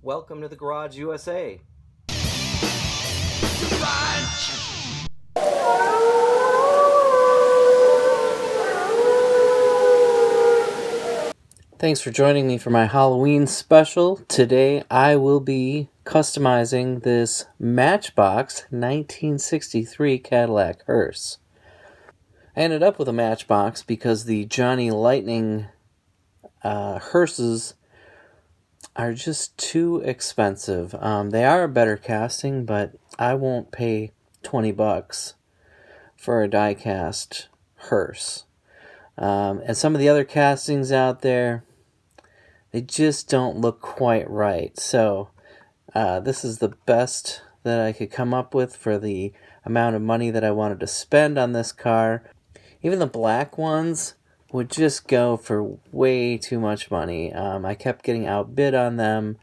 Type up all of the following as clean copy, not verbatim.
Welcome to the Garage USA. Thanks for joining me for my Halloween special. Today I will be customizing this Matchbox 1963 Cadillac Hearse. I ended up with a Matchbox because the Johnny Lightning hearses are just too expensive. They are a better casting, but I won't pay $20 for a die-cast hearse. And some of the other castings out there, they just don't look quite right. So this is the best that I could come up with for the amount of money that I wanted to spend on this car. Even the black ones would just go for way too much money. I kept getting outbid on them,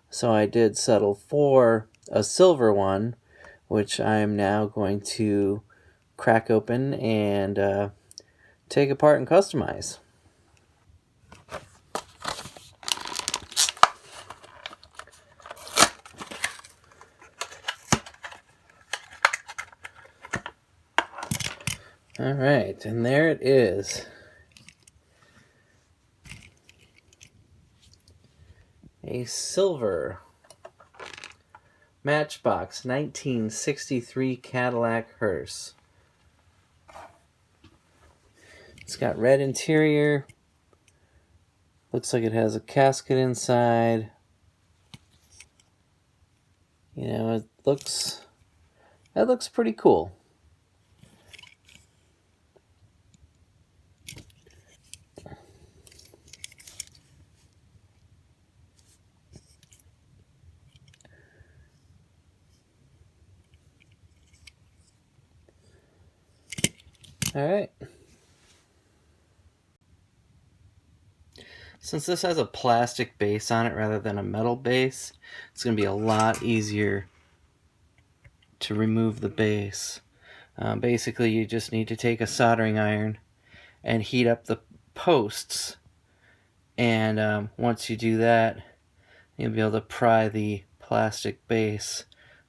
so I did settle for a silver one, which I'm now going to crack open and take apart and customize. Alright, and there it is. A silver Matchbox 1963 Cadillac Hearse. It's got red interior. Looks like it has a casket inside. You know, that looks pretty cool. Alright. Since this has a plastic base on it rather than a metal base, it's going to be a lot easier to remove the base. Basically, you just need to take a soldering iron and heat up the posts. And once you do that, you'll be able to pry the plastic base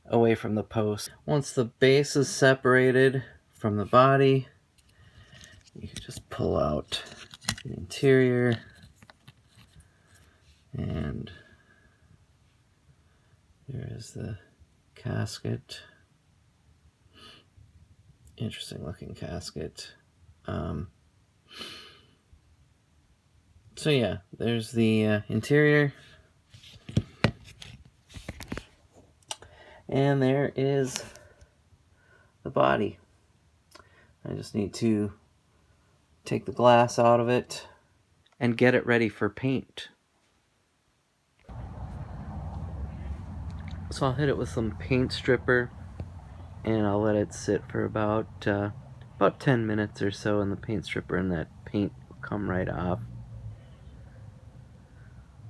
away from the post. Once the base is separated from the body, you can just pull out the interior, and here is the casket. Interesting looking casket. So yeah, there's the interior, and there is the body. I just need to take the glass out of it and get it ready for paint. So I'll hit it with some paint stripper, and I'll let it sit for about 10 minutes or so in the paint stripper, and that paint will come right off.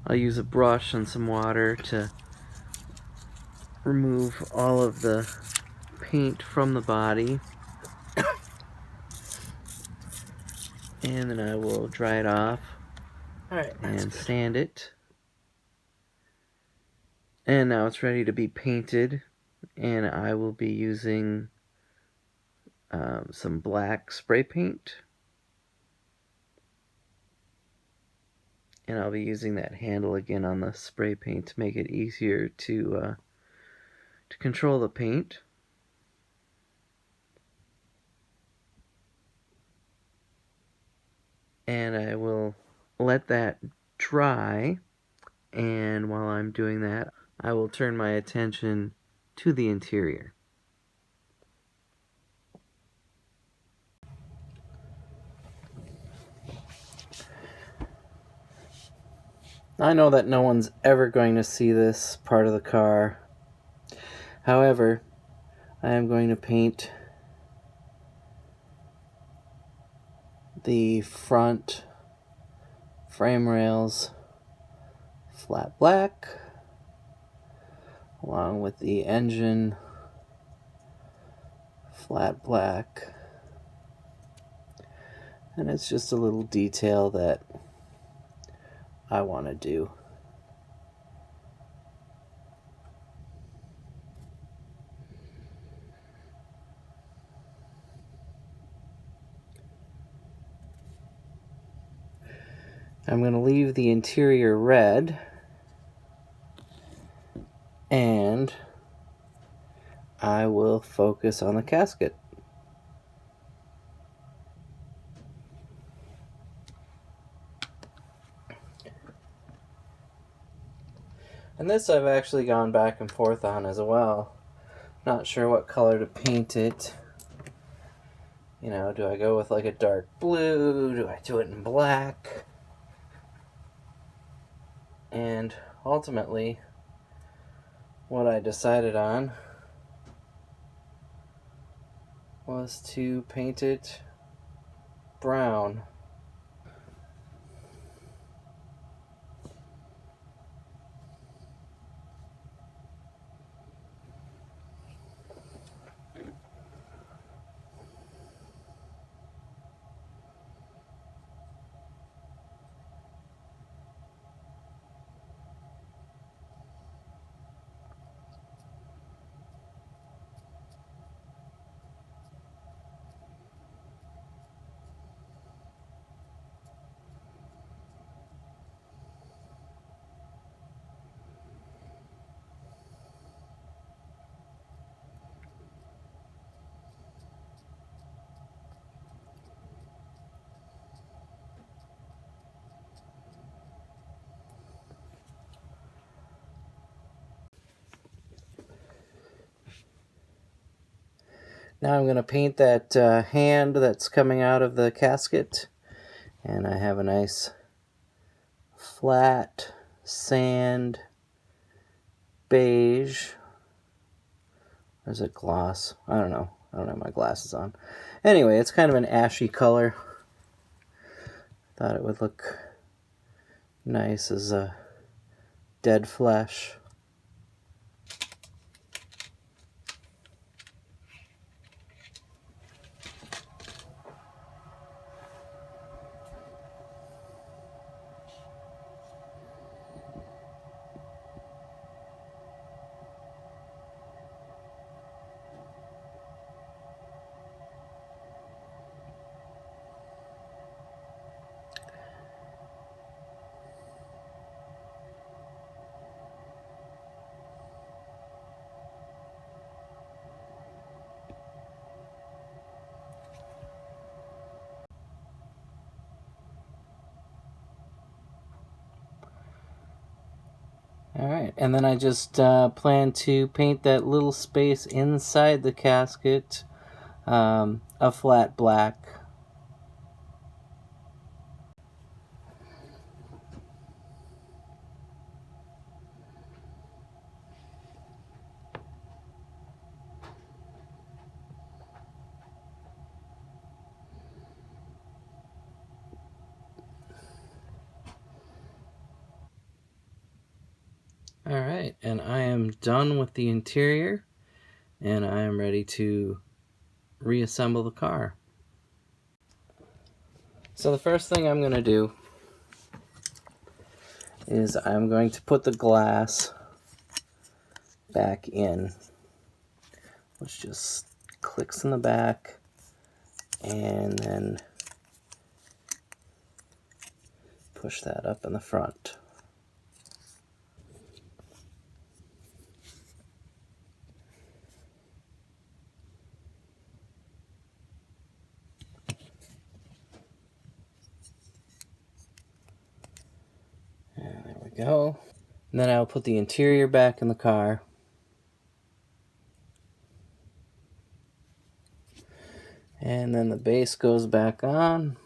I'll use a brush and some water to remove all of the paint from the body, and then I will dry it off and sand it. And now it's ready to be painted, and I will be using some black spray paint, and I'll be using that handle again on the spray paint to make it easier to control the paint. And I will let that dry, and while I'm doing that, I will turn my attention to the interior. I know that no one's ever going to see this part of the car. However, I am going to paint the front frame rails flat black, along with the engine flat black. And it's just a little detail that I want to do. I'm going to leave the interior red, and I will focus on the casket. And this I've actually gone back and forth on as well. Not sure what color to paint it. You know, do I go with like a dark blue? Do I do it in black? And ultimately, what I decided on was to paint it brown. Now I'm going to paint that hand that's coming out of the casket. And I have a nice flat sand beige. Or is it gloss? I don't know. I don't have my glasses on. Anyway, it's kind of an ashy color. Thought it would look nice as a dead flesh. Alright, and then I just plan to paint that little space inside the casket a flat black. Alright, and I am done with the interior, and I am ready to reassemble the car. So the first thing I'm going to do is I'm going to put the glass back in, which just clicks in the back and then push that up in the front. And there we go. And then I'll put the interior back in the car. And then the base goes back on.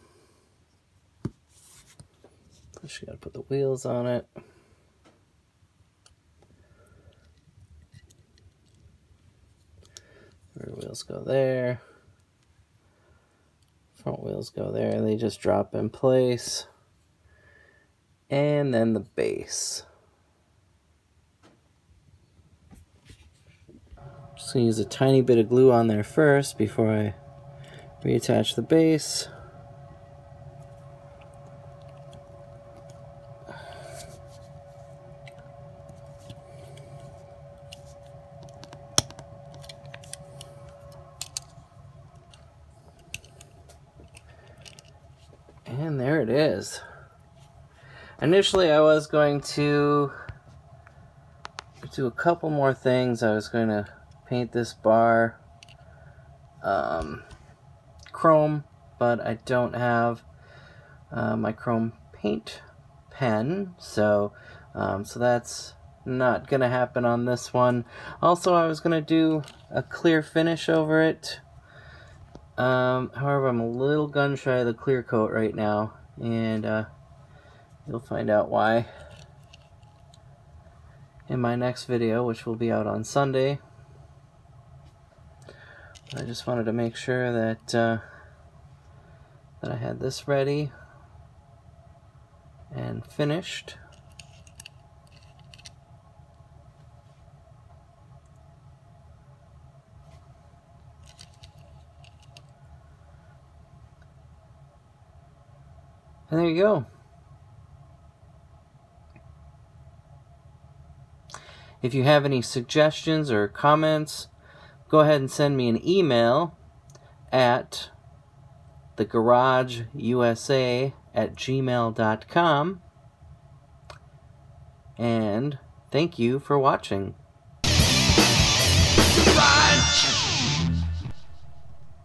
Just gotta put the wheels on it. Rear wheels go there. Front wheels go there. They just drop in place. And then the base. Just gonna use a tiny bit of glue on there first before I reattach the base. And there it is. Initially, I was going to do a couple more things. I was going to paint this bar chrome, but I don't have my chrome paint pen, so that's not going to happen on this one. Also, I was going to do a clear finish over it. However, I'm a little gun shy of the clear coat right now, and you'll find out why in my next video, which will be out on Sunday. I just wanted to make sure that I had this ready and finished. And there you go. If you have any suggestions or comments, go ahead and send me an email at thegarageusa@gmail.com. And thank you for watching.